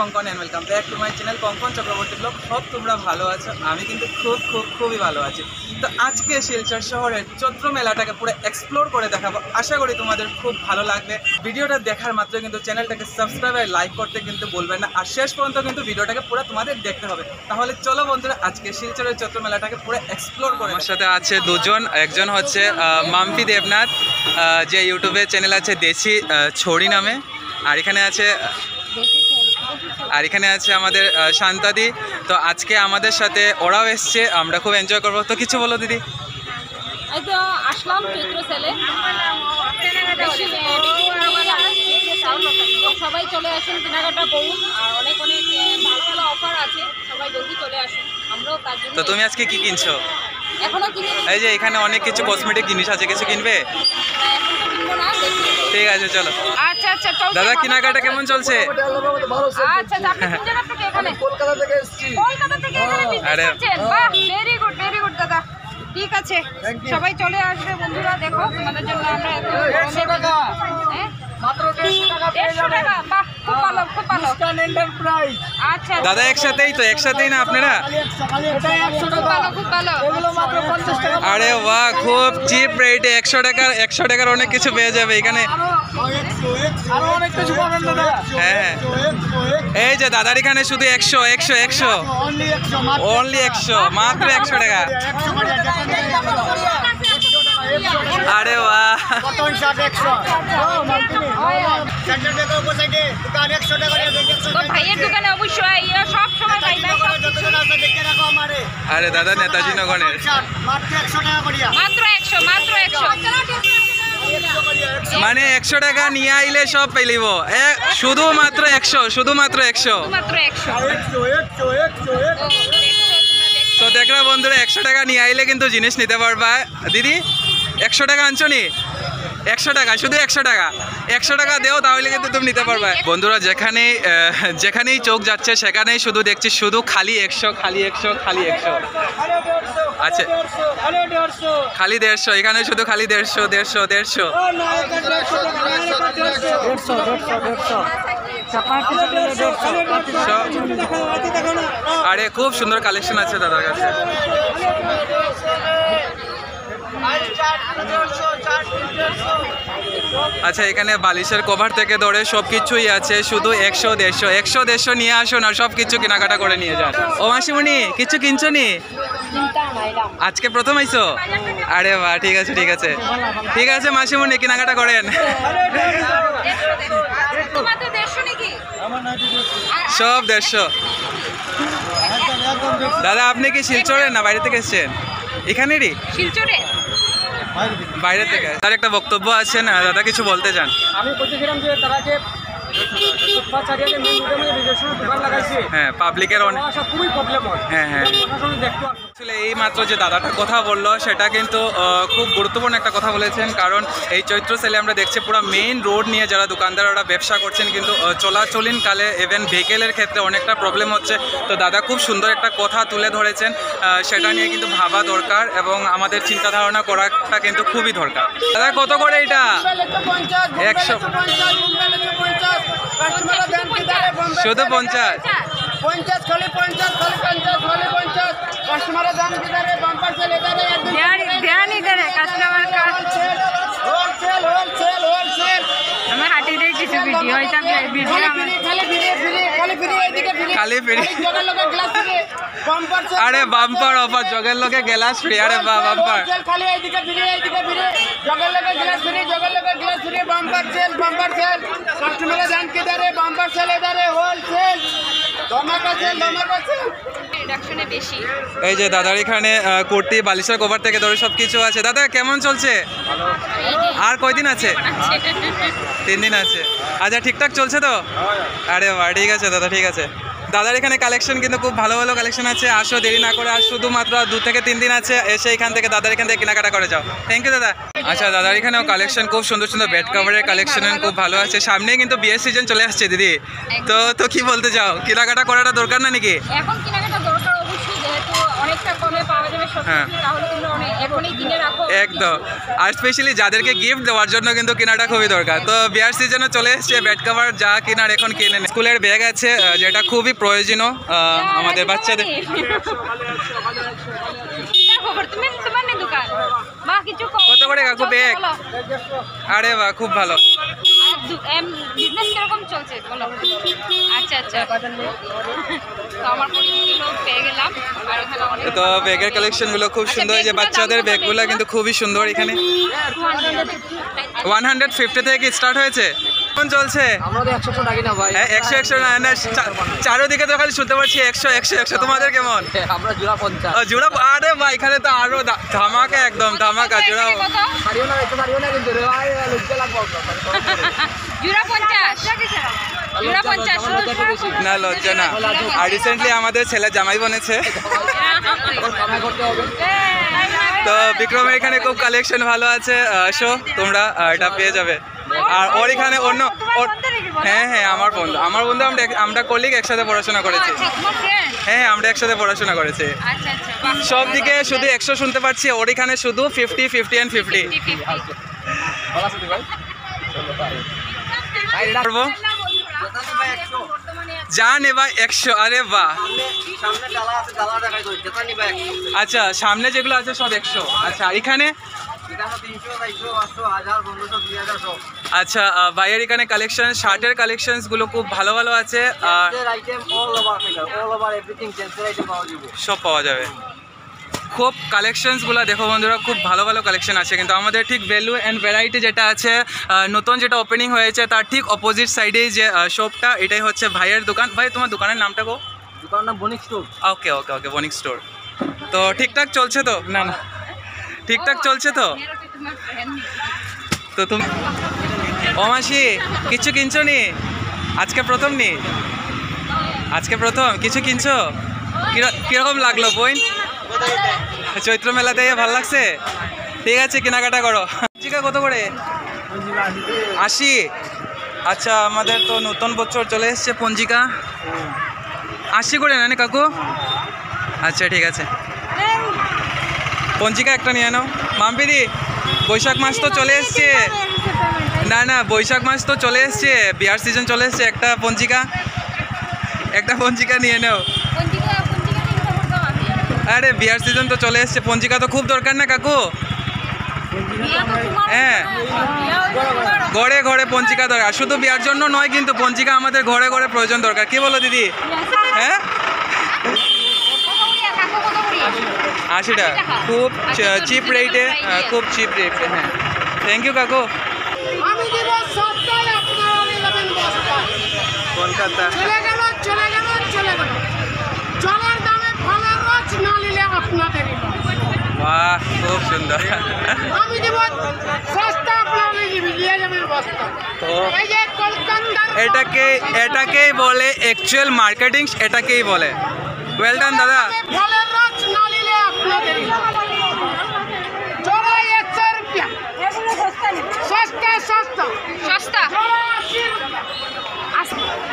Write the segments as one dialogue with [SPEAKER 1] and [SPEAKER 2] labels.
[SPEAKER 1] Konkan and welcome back to my channel Kankan Chakraborty blog. সব তোমরা ভালো আছো, আমি কিন্তু খুবই ভালো আছি। তো আজকে শিলচর শহরের চৈত্র মেলাটাকে পুরো এক্সপ্লোর করে দেখাবো। আশা করি তোমাদের খুব ভালো লাগবে। ভিডিওটা দেখার মাত্র কিন্তু চ্যানেলটাকে সাবস্ক্রাইব আর লাইক করতে কিন্তু বলবেন না, আর শেষ পর্যন্ত কিন্তু ভিডিওটাকে পুরো তোমাদের দেখতে হবে। তাহলে চলো বন্ধুরা, আজকে শিলচরের চৈত্র মেলাটাকে পুরো এক্সপ্লোর করে। আমার সাথে আছে দুজন, একজন হচ্ছে মাম্পি দেবনাথ, যে ইউটিউবে চ্যানেল আছে দেশি ছড়ি নামে, আর এখানে আছে আমাদের শান্তাদি। তো আজকে আমাদের সাথে ওরাও এসছে, আমরা খুব এনজয় করবো। তো কিছু বলো দিদি।
[SPEAKER 2] এই তো আসলাম চৈত্র সেলে, সবাই চলে আসুন, কেনাকাটা করুন, আর অনেক ভালো ভালো অফার আছে, সবাই জলদি চলে আসুন। আমরাও তার জন্য।
[SPEAKER 1] তো তুমি আজকে কি কিনছো?
[SPEAKER 2] এখনো কিনে।
[SPEAKER 1] এই যে এখানে অনেক কিছু কসমেটিক জিনিস আছে, কিছু কিনবে? ঠিক আছে চলো।
[SPEAKER 2] আচ্ছা আচ্ছা চল।
[SPEAKER 1] দাদা কেনাকাটা কেমন চলছে?
[SPEAKER 2] আচ্ছা আপনি কোন জায়গা থেকে? এখানে কলকাতা থেকে এসেছি। কলকাতা থেকে এখানে বিজনেস করছেন? বাহ, ভেরি গুড দাদা। ঠিক আছে, সবাই চলে আসবে বন্ধুরা। দেখো তোমাদের জন্য আমরা এত 150 টাকা, মাত্র 150 টাকা পেয়ে যাবেন। বাহ, খুব ভালো স্টান এন্টারপ্রাইজ। আচ্ছা
[SPEAKER 1] দাদা একসাথেই না আপনারা?
[SPEAKER 2] এটা 100 টাকা, খুব ভালো। এগুলো মাত্র 50 টাকা।
[SPEAKER 1] আরে বাহ, খুব চিপ রেটে 100 টাকার অনেক কিছু পেয়ে যাবে এখানে।
[SPEAKER 3] আরো অনেক কিছু পাবেন দাদা।
[SPEAKER 1] হ্যাঁ, এই যে দাদার এখানে শুধু 100 অনলি 100, মাত্র 100 টাকা। আরে বাহ,
[SPEAKER 2] ভাইয়ের দোকানে অবশ্যই সব সময় পাইবে।
[SPEAKER 1] আরে দাদা নেতাজি নগরের
[SPEAKER 2] মাত্র 100
[SPEAKER 1] মানে 100 টাকা নিয়ে আইলে সব পেলিব। শুধুমাত্র 100। তো দেখরা বন্ধুরা, 100 টাকা নিয়ে আইলে কিন্তু জিনিস নিতে পারবা। দিদি 100 টাকা আনছো নি? 100 টাকা, শুধু 100 টাকা দেও, তাহলে কিন্তু তুমি নিতে পারবে। বন্ধুরা যেখানেই চোখ যাচ্ছে সেখানেই শুধু দেখছি শুধু খালি 100। আচ্ছা, খালি 150, এখানে শুধু খালি 150। আরে খুব সুন্দর কালেকশন আছে দাদার কাছে। আচ্ছা, এখানে বালিশের কভার থেকে ধরে সব কিছুই আছে, শুধু 100-150 নিয়ে আসুন আর সব কিছু কেনাকাটা করে নিয়ে যান। ও মাসিমণি, কিছু কিনছো নি? আজকে প্রথম আইছো? আরে বাহ, ঠিক আছে মাসিমণি, কেনাকাটা করেন। সব 150। দাদা আপনি কি শিলচরের না বাইরে থেকে এসছেন? এখানেরই?
[SPEAKER 2] শিলচরে
[SPEAKER 1] বাইরে থেকে। তার একটা বক্তব্য আছেন, দাদা কিছু বলতে চান?
[SPEAKER 3] আমি বলতেছিলাম যে তারা যে
[SPEAKER 1] হ্যাঁ, পাবলিকের অনেক
[SPEAKER 3] খুবই প্রবলেম হয়।
[SPEAKER 1] হ্যাঁ আসলে এই মাত্র যে দাদাটা কথা বললো সেটা কিন্তু খুব গুরুত্বপূর্ণ একটা কথা বলেছেন। কারণ এই চৈত্র সেলে আমরা দেখছি পুরো মেইন রোড নিয়ে যারা দোকানদাররা ব্যবসা করছেন, কিন্তু চলাচলীন কালে ইভেন ভেহিকেলের ক্ষেত্রে অনেকটা প্রবলেম হচ্ছে। তো দাদা খুব সুন্দর একটা কথা তুলে ধরেছেন, সেটা নিয়ে কিন্তু ভাবা দরকার এবং আমাদের চিন্তা ধারণা করাটা কিন্তু খুবই দরকার। দাদা কত করে এটা? 100, শুধু 50। খালি ফ্রি। আরে বাম্পার অফার, জগের লোকে গ্লাস ফ্রি। আরে বাম্পার। এই যে দাদার এখানে কুর্তি, বালিশের কভার থেকে ধরে সব কিছু আছে। দাদা কেমন চলছে? আর কয়দিন আছে? 3 দিন আছে। আচ্ছা, ঠিকঠাক চলছে তো? আরে বাহ, ঠিক আছে দাদা, ঠিক আছে। দাদার এখানে কালেকশন কিন্তু খুব ভালো কালেকশন আছে। আসো, দেরি না করে, আর শুধুমাত্র 2 থেকে 3 দিন আছে। এসে এখান থেকে দাদার এখান থেকে কেনাকাটা করে যাও। থ্যাংক ইউ দাদা। আচ্ছা, দাদার এখানেও কালেকশন খুব সুন্দর বেড কভারের কালেকশন খুব ভালো আছে। সামনে কিন্তু বিয়ের সিজন চলে আসছে দিদি, তো কি বলতে চাও? কেনাকাটা করাটা দরকার না নাকি?
[SPEAKER 2] এখন কেনাকাটা দরকার অবশ্যই, যেহেতু অনেকটা কমে পাওয়া যাবে সব
[SPEAKER 1] হ্যাঁ।
[SPEAKER 2] কিছু, তাহলে তুমি অনেক এখনই কিনে রাখো।
[SPEAKER 1] একদম, আর স্পেশালি যাদেরকে গিফট দেওয়ার জন্য কিন্তু কেনাটা খুবই দরকার। তো বিয়ার সিজনে চলে এসছে, বেড কভার যা কেনার এখন কিনে নেয়। স্কুলের ব্যাগ আছে যেটা খুবই প্রয়োজনীয় আমাদের বাচ্চাদের।
[SPEAKER 2] তোমার নেই দোকান মা কিছু
[SPEAKER 1] কত করে কাকু ব্যাগ? আরে বাহ, খুব ভালো।
[SPEAKER 2] বিজনেস কিরকম চলছে বলো? আচ্ছা আচ্ছা, তো আমার পরিচিত লোক পেয়ে গেলাম। আর এখানে অনেক
[SPEAKER 1] তো ব্যাগের কালেকশনগুলো খুব সুন্দর, এই যে বাচ্চাদের ব্যাগগুলো কিন্তু খুবই সুন্দর। এখানে 150 থেকে স্টার্ট হয়েছে। কোন চলছে?
[SPEAKER 3] আমরা তো 100 টাকা না ভাই।
[SPEAKER 1] 100 না, চারোদিকে তো খালি শুনতে পাচ্ছি 100। তোমাদের কেমন?
[SPEAKER 3] আমরা জোড়া 50।
[SPEAKER 1] জোড়া? আরে ভাই, এখানে তো আরো ধামাকা, একদম ধামাকা জোড়া।
[SPEAKER 3] পারিও না, একটু পারিও না কিন্তু রে ভাই, লজ্জা লাগবে আপনার।
[SPEAKER 2] জোড়া 50, জোড়া 50
[SPEAKER 1] না, লজ্জা না। আর রিসেন্টলি আমাদের ছেলে জামাই বনেছে,
[SPEAKER 3] কামাই করতে হবে।
[SPEAKER 1] তো বিক্রমের এখানে খুব কালেকশন ভালো আছে। আসো তোমরা, এটা পেয়ে যাবে। আর ওর এখানে অন্য হ্যাঁ আমার বন্ধু আমরা কলিগ, একসাথে পড়াশোনা করেছি। হ্যাঁ, আমরা একসাথে পড়াশোনা করেছি। সব দিকে শুধু 100 শুনতে পাচ্ছি, ওর এখানে শুধু 50 and 50।
[SPEAKER 3] ভালো আছেন ভাই?
[SPEAKER 1] পারবো যা নেবা 100। আরে বাহ,
[SPEAKER 3] সামনে ডালা আছে, ডালা দেখাই দাও, যেটা নিবা 100।
[SPEAKER 1] আচ্ছা, সামনে যেগুলো আছে সব 100। আচ্ছা, এখানে
[SPEAKER 3] এখানে 300, 400, 500, 1000, 1500, 2000 সব।
[SPEAKER 1] আচ্ছা, ভাইয়ের এখানে কালেকশন, শার্টের কালেকশনস গুলো খুব ভালো ভালো আছে। আর
[SPEAKER 3] জেন্টসের item all over figure, all over everything জেন্টসের আইটেম পাওয়া যাবে।
[SPEAKER 1] সব পাওয়া যাবে। খুব কালেকশনসগুলো দেখো বন্ধুরা, খুব ভালো ভালো কালেকশন আছে। কিন্তু আমাদের ঠিক ভ্যালু অ্যান্ড ভ্যারাইটি যেটা আছে, নতুন যেটা ওপেনিং হয়েছে তার ঠিক অপোজিট সাইডেই যে শপটা, এটাই হচ্ছে ভাইয়ের দোকান। ভাই, তোমার দোকানের নামটা গো?
[SPEAKER 3] দোকানের নাম বণিক স্টোর।
[SPEAKER 1] ওকে, বণিক স্টোর। তো ঠিকঠাক চলছে তো? না, ঠিকঠাক চলছে তো? তো তুমি ও মাসি, কিছু কিনছো নি? আজকে প্রথম কিছু কিনছো? কিরকম লাগলো বই? চৈত্র মেলাতে ভালো লাগছে? ঠিক আছে, কেনাকাটা করো। পঞ্জিকা কত করে? 80। আচ্ছা, আমাদের তো নতুন বছর চলে এসছে, পঞ্জিকা 80 করে না কাকু? আচ্ছা, ঠিক আছে, পঞ্জিকা একটা নিয়ে নাও। মাম্পিদি, বৈশাখ মাস তো চলে এসছে। না, বৈশাখ মাস তো চলে এসছে, বিয়ার সিজন চলে এসছে, একটা পঞ্জিকা নিয়ে নাও। আরে বিয়ার সিজন তো চলে এসছে, পঞ্জিকা তো খুব দরকার না কাকু? হ্যাঁ, ঘরে ঘরে পঞ্জিকা দরকার, শুধু বিয়ার জন্য নয় কিন্তু, পঞ্জিকা আমাদের ঘরে ঘরে প্রয়োজন দরকার। কি বলো দিদি? হ্যাঁ, 80 টাকা, খুব চিপ রেটে, খুব চিপ রেটে। হ্যাঁ, থ্যাংক ইউ কাকু।
[SPEAKER 4] আমি দিব সবটাই আপনারা নেবেন বস্তায়।
[SPEAKER 1] কলকাতা
[SPEAKER 4] চলে গেল জলের দামে ফলের রস না নিলে আপনাদেরই লস।
[SPEAKER 1] বাহ, খুব সুন্দর।
[SPEAKER 4] আমি দিব সস্তা, আপনারা নিয়ে যাবেন বস্তা।
[SPEAKER 1] তো
[SPEAKER 4] এই যে কলকাতা,
[SPEAKER 1] এটাকেই বলে অ্যাকচুয়াল মার্কেটিং, এটাকেই বলে। ওয়েল ডান দাদা।
[SPEAKER 4] ফলের রস না নিলে আপনাদেরই লস। জোড়া 100 রুপিয়া, সস্তা জোড়া 80 রুপিয়া,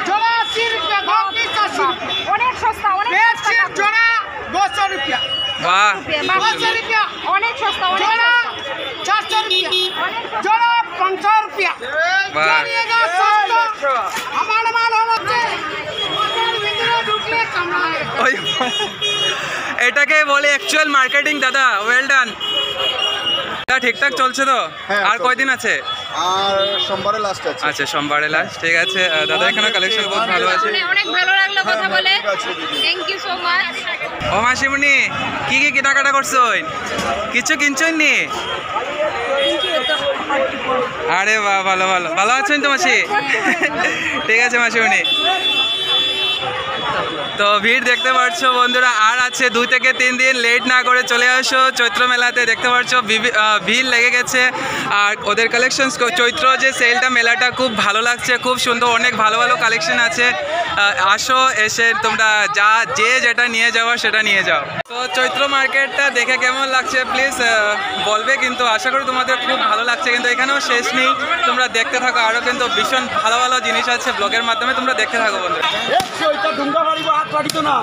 [SPEAKER 4] জোড়া 80 রুপিয়া, বাকি 80 রুপিয়া।
[SPEAKER 2] অনেক সস্তা, অনেক
[SPEAKER 4] বেডশিট জোড়া 200 রুপিয়া,
[SPEAKER 1] বাহ,
[SPEAKER 4] 200 রুপিয়া,
[SPEAKER 2] অনেক সস্তা, অনেক
[SPEAKER 4] জোড়া 400 রুপিয়া, জোড়া 500 রুপিয়া।
[SPEAKER 1] বাহ।
[SPEAKER 4] জানিয়েগা সস্তা, আমার মাল হচ্ছে ওদের ভিতরে ঢুকলে কামড়ায়।
[SPEAKER 1] ওই এটাকেই বলে অ্যাকচুয়াল মার্কেটিং দাদা। Well done. ঠিকঠাক চলছে তো?
[SPEAKER 5] হ্যাঁ,
[SPEAKER 1] আর কয়দিন আছে?
[SPEAKER 5] আর সোমবারে লাস্ট আছে।
[SPEAKER 1] আচ্ছা, সোমবারে লাস্ট। ঠিক আছে দাদা, এখানে কালেকশন বহুত ভালো আছে।
[SPEAKER 2] অনেক ভালো লাগলো কথা বলে, থ্যাংক ইউ সো মাচ।
[SPEAKER 1] ও মাসিমণি, কি কেনাকাটা করছো? কিছু কিনছই নি? আরে বাহ, ভালো আছেন তো মাসি? ঠিক আছে মাসিমণি। তো ভিড় দেখতে পাচ্ছ বন্ধুরা, আর আছে 2 থেকে 3 দিন, লেট না করে চলে আসো চৈত্র মেলাতে। দেখতে পাচ্ছ ভিড় লেগে গেছে। আর ওদের কালেকশন, চৈত্র যে সেলটা, মেলাটা খুব ভালো লাগছে, খুব সুন্দর, অনেক ভালো ভালো কালেকশন আছে। আসো, এসে তোমরা যেটা নিয়ে যাওয়া সেটা নিয়ে যাও। তো চৈত্র মার্কেটটা দেখে কেমন লাগছে প্লিজ বলবে, কিন্তু আশা করি তোমাদের খুব ভালো লাগছে। কিন্তু এখানেও শেষ নেই, তোমরা দেখতে থাকো, আরও কিন্তু ভীষণ ভালো ভালো জিনিস আছে। ব্লগের মাধ্যমে তোমরা দেখতে থাকো বন্ধুরা।
[SPEAKER 2] হাত পাঠিয়ে না,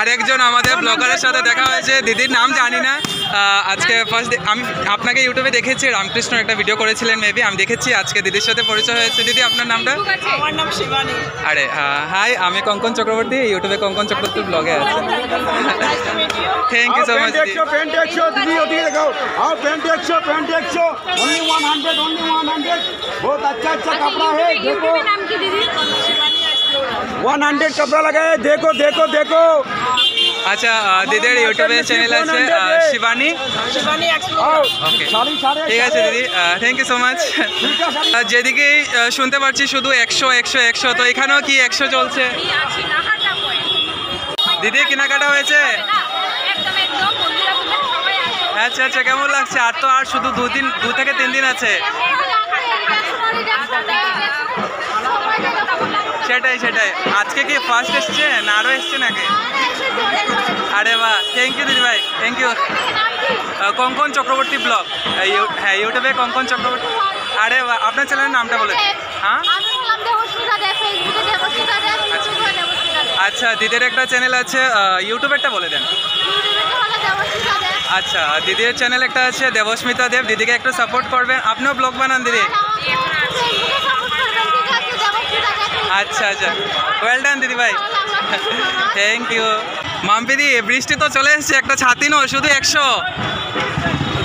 [SPEAKER 1] আরেকজন আমাদের ব্লগারের সাথে দেখা হয়েছে, দিদির নাম জানি না। আজকে ফার্স্ট আমি আপনাকে ইউটিউবে দেখেছি, রামকৃষ্ণ একটা ভিডিও করেছিলেন মেবি, আমি দেখেছি। আজকে দিদির সাথে পরিচয় হয়েছে। দিদি আপনার নামটা?
[SPEAKER 4] আমার নাম শিবানী।
[SPEAKER 1] আরে হাই, আমি কঙ্কন চক্রবর্তী, ইউটিউবে কঙ্কন চক্রবর্তী ব্লগে আছি। Thank you so much.
[SPEAKER 2] Pant 100 दीदी होती है, दिखाओ। आओ पैंट 100 ओनली 100 ओनली 100 बहुत अच्छा अच्छा कपड़ा है, देखो।
[SPEAKER 4] नाम की दीदी?
[SPEAKER 2] 100 कपड़ा लगा है, देखो देखो देखो।
[SPEAKER 1] আচ্ছা, দিদির ইউটিউবে চ্যানেল আছে শিবানী।
[SPEAKER 4] शिवानी
[SPEAKER 2] आओ
[SPEAKER 1] ওকে,
[SPEAKER 2] साड़ी साड़ी
[SPEAKER 1] ঠিক আছে দিদি, থ্যাংক ইউ সো মাচ। যেদিকেই শুনতে পারছি শুধু 100 100 100, তো এখানেও কি 100 চলছে?
[SPEAKER 4] আছি না হাটা পড়ে
[SPEAKER 1] দিদি কেনাকাটা হয়েছে?
[SPEAKER 4] একদম একদম বন্ধুরা তোমরা সবাই আসো।
[SPEAKER 1] আচ্ছা আচ্ছা, কেমন লাগছে? আর শুধু 2 থেকে 3 দিন আছে। সেটাই সেটাই। আজকে কি ফার্স্ট এসছে না আরও এসছে নাকি? আরে বাহ, থ্যাংক ইউ দিদি ভাই, thank you. Konkan Chakraborty blog, হ্যাঁ ইউটিউবে কঙ্কন চক্রবর্তী। আরে বাহ, আপনার চ্যানেলের নামটা বলে। হ্যাঁ আচ্ছা, দিদির একটা চ্যানেল আছে, ইউটিউবেরটা বলে দেন। আচ্ছা, দিদির চ্যানেল একটা আছে দেবস্মিতা দেব, দিদিকে একটু সাপোর্ট করবেন। আপনিও ব্লগ বানান দিদি? আচ্ছা আচ্ছা, ওয়েল ডান দিদি ভাই, থ্যাংক ইউ। মাম্পিদি, বৃষ্টি তো চলে এসছে, একটা ছাতি নো, শুধু 100।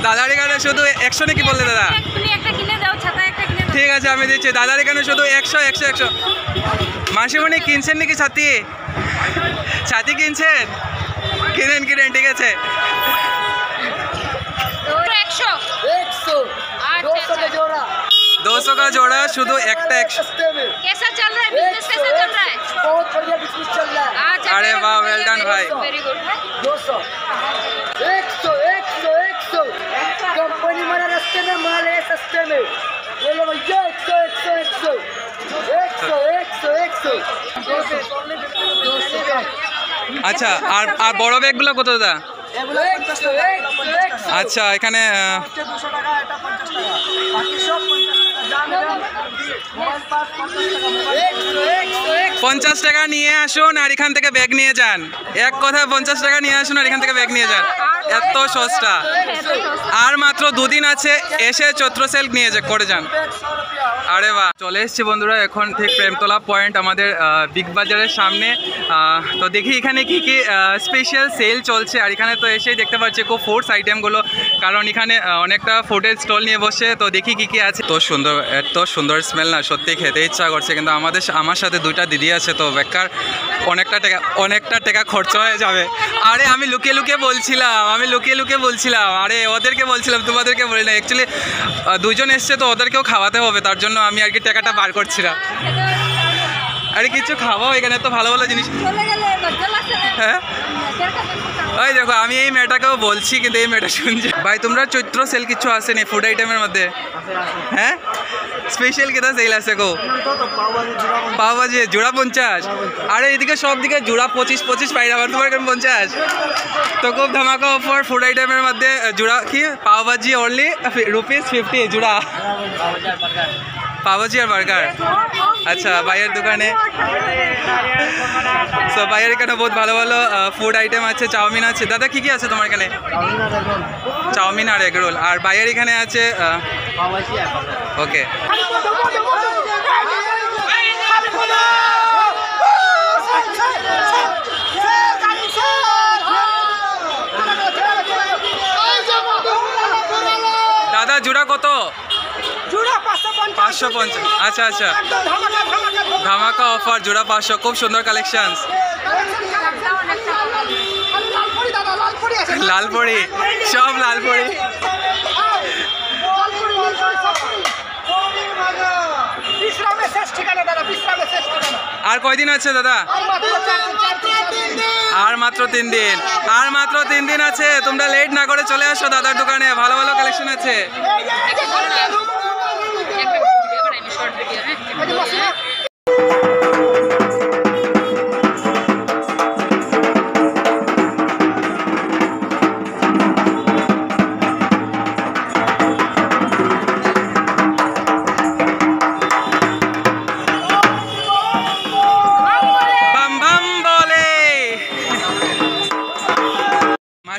[SPEAKER 1] দাদার এখানে শুধু 100 নাকি বললে দাদা?
[SPEAKER 4] তুমি একটা কিনে দাও, ছাতা একটা কিনে দাও।
[SPEAKER 1] ঠিক আছে, আমি দিচ্ছি। দাদার এখানে শুধু 100 100 100। মাসিমণি কিনছেন নাকি ছাতি? ছাতি কিনছেন? কিনেন কিনেন, ঠিক আছে।
[SPEAKER 4] 100 अच्छा
[SPEAKER 1] 200 का जोड़ा, शुद्ध একটা 100।
[SPEAKER 4] कैसा चल रहा है बिजनेस, कैसा चल रहा है?
[SPEAKER 3] बहुत बढ़िया बिजनेस चल रहा है।
[SPEAKER 4] अच्छा,
[SPEAKER 1] अरे वाह, well done भाई।
[SPEAKER 4] Very good.
[SPEAKER 3] 200 100 कंपनी मारा रास्ते में, माल है सस्ते में। बोलो भैया 100
[SPEAKER 1] আচ্ছা, আর বড় ব্যাগগুলো কত দাদা?
[SPEAKER 3] এগুলো 100
[SPEAKER 1] আচ্ছা, এখানে
[SPEAKER 2] 200 টাকা, এটা 50 টাকা, বাকি সব 50 টাকা। যা নেবেন মোবাইল পাস 50 টাকা, মোবাইল
[SPEAKER 1] 50 টাকা নিয়ে আসুন আর এখান থেকে ব্যাগ নিয়ে যান। এক কথা, 50 টাকা নিয়ে আসুন আর এখান থেকে ব্যাগ নিয়ে যান, এত সস্তা। আর মাত্র 2 দিন আছে, এসে চৈত্র সেল নিয়ে করে যান।
[SPEAKER 2] 100 रुपया।
[SPEAKER 1] আরে বাহ, চলে এসেছি বন্ধুরা এখন ঠিক প্রেমতলা পয়েন্ট, আমাদের বিগ বাজারের সামনে। তো দেখি এখানে কি কি স্পেশাল সেল চলছে। আর এখানে তো এসেই দেখতে পাচ্ছি খুব ফুডস আইটেমগুলো, কারণ এখানে অনেকটা ফুডের স্টল নিয়ে বসে। তো দেখি কি কি আছে। তো সুন্দর, এত সুন্দর স্মেল না, সত্যি খেতে ইচ্ছা করছে। কিন্তু আমার সাথে 2টা দিদি আছে, তো বেকার অনেকটা টাকা খরচ হয়ে যাবে। আরে আমি লুকিয়ে লুকিয়ে বলছিলাম, আরে ওদেরকে বলছিলাম, তোমাদেরকে বলি না। অ্যাকচুয়ালি 2 জন এসছে, তো ওদেরকেও খাওয়াতে হবে, তার জন্য আমি আর কি টাকাটা বার করছিলাম। আরে কিছু খাওয়াও, এখানে তো ভালো ভালো জিনিস। হ্যাঁ, ওই দেখো, আমি এই মেয়েটাকেও বলছি, কিন্তু এই মেয়েটা শুনছে। ভাই, তোমরা চৈত্র সেল কিছু আসেনি ফুড আইটেমের মধ্যে? হ্যাঁ, স্পেশাল কেটা সেল আছে গো? পাওভাজি জোড়া 50। আরে এদিকে সব দিকে জোড়া 25 পাই, আবার তোমার কেমন 50? তো খুব ধামাকা অফার ফুড আইটেমের মধ্যে। জোড়া কি পাওভাজি অনলি ₹50 জোড়া, পাওভাজি আর বার্গার। আচ্ছা, ভাইয়ের দোকানে, সো ভাইয়ের এখানে বহুত ভালো ভালো ফুড আইটেম আছে, চাউমিন আছে। দাদা কি কি আছে তোমার এখানে? চাউমিন আর এগ রোল। আর ভাইয়ের এখানে আছে ওকে। দাদা জোড়া কত? 550। আচ্ছা আচ্ছা, ধামাকা অফার, জোড়া 500। খুব সুন্দর কালেকশন। লালপরি, সব লালপরি। আর কয়দিন আছে দাদা? আর মাত্র 3 দিন, আর মাত্র 3 দিন আছে। তোমরা লেট না করে চলে আসো দাদার দোকানে, ভালো ভালো কালেকশন আছে।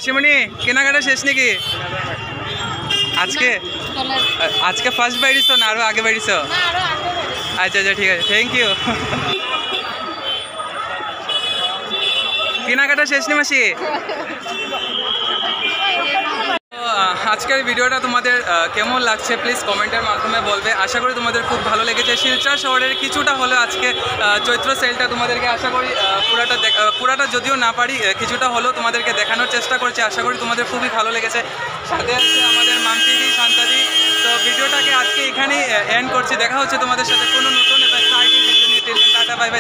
[SPEAKER 1] মাসিমণি কেনাকাটা শেষ নাকি আজকে? আজকে ফার্স্ট বাইরিস না আরো আগে বাইরিস? আচ্ছা আচ্ছা ঠিক আছে, থ্যাংক ইউ। কেনাকাটা শেষ নি মাসি? আজকের ভিডিওটা তোমাদের কেমন লাগছে প্লিজ কমেন্টের মাধ্যমে বলবে। আশা করি তোমাদের খুব ভালো লেগেছে। শিলচর শহরের কিছুটা হলেও আজকে চৈত্র সেলটা তোমাদেরকে আশা করি পুরাটা যদিও না পারি কিছুটা হলেও তোমাদেরকে দেখানোর চেষ্টা করছি। আশা করি তোমাদের খুবই ভালো লেগেছে। সাথে আছে আমাদের মাম্পিদি, শান্তাদি। তো ভিডিওটাকে আজকে এখানেই এন্ড করছি। দেখা হচ্ছে তোমাদের সাথে কোনো নতুন এক্সাইটিং ভিডিও নিয়ে। Tata, bye bye.